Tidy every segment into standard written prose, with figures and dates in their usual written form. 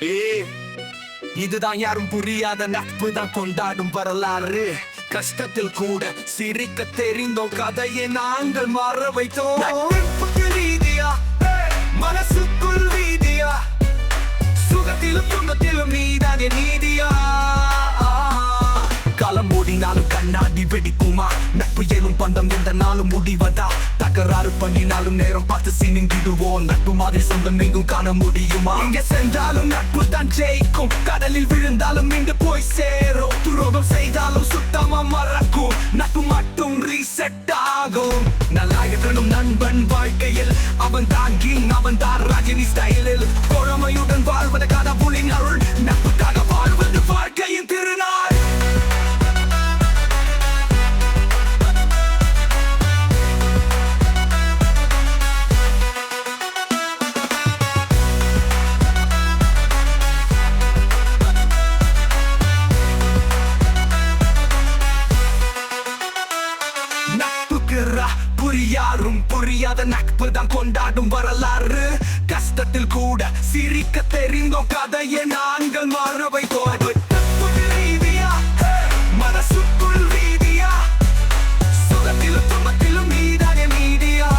ஏ இதுதான் யாரும் புரியாத நட்பு தான் கொண்டாடும் வரலாறு. கஷ்டத்தில் கூட சிரிக்க தெரிந்தோம், கதையை நாங்கள் மாற வைத்தோம். நட்புக்கு நீதியா, மனசுக்குள் வீதியா, சுகத்திலும் துன்பத்திலும் நீதானே நீதியா. காலம் ஓடினாலும் கண்ணாடி வெடிக்குமா, நட்பு எனும் பந்தம் எந்த நாளும் முடிவதா? தகராறு பண்ணினாலும் நேரம் பார்த்து சினிங்கிடுவோம், நட்பு மாதிரி சொந்தம் எங்கும் காண முடியுமா? எங்க சென்றாலும் நட்பு தான் ஜெயிக்கும், கடலில் விழுந்தாலும் இங்கு போய் சேரும், துரோகம் செய்தாலும் சுத்தமா மறக்கும், நட்பு மட்டும் ரீசெட் ஆகும். நல்லாயிரனும் நண்பன் வாழ்க்கையில் அவன் தான் கிங், அவன் தான் ரஜினி ஸ்டைலில். பொறுமையுடன் வாழ்வது கடவுளின் அருள், நட்புக்காக வாழ்வது வாழ்க்கையின் திருநாள். புரியாரும் புரியாத நட்பு தான் கொண்டாடும் வரலாறு. கஷ்டத்தில் கூட சிரிக்க தெரிந்தோம், கதையை நாங்கள் மாற வைத்தோம். நட்புக்கு நீதியா, மனசுக்குள் வீதியா, சுகத்திலும் துன்பத்திலும் நீதானே மீதியா.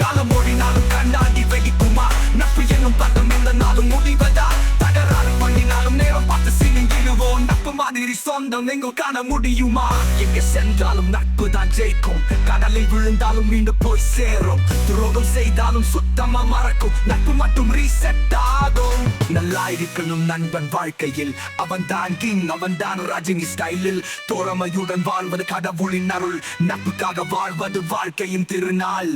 காலம் ஓடினாலும் கண்ணாடி வெடிக்குமா, நட்பு என்னும் பந்தம் எந்த நாளும் முடிவதா? தகராறு பண்ணினாலும் நேரம் பார்த்து சினிங்கிடுவோம், நட்பு மாதிரி சொந்தம் எங்கும் காண முடியுமா? எங்க சென்றாலும் நட்பு தான் ஜெயிக்கும், கடலில் விழுந்தாலும் மீண்டும் போய் சேரும், துரோகம் செய்தாலும் சுத்தமா மறக்கும், நட்பு மட்டும் ரீசெட் ஆகும். நல்லா இருக்கணும் நண்பன் வாழ்க்கையில், அவன் தான் கிங், அவன் தான் ரஜினி ஸ்டைலில். தோழமையுடன் வாழ்வது கடவுளின் அருள், நட்புக்காக வாழ்வது வாழ்க்கையின் திருநாள்.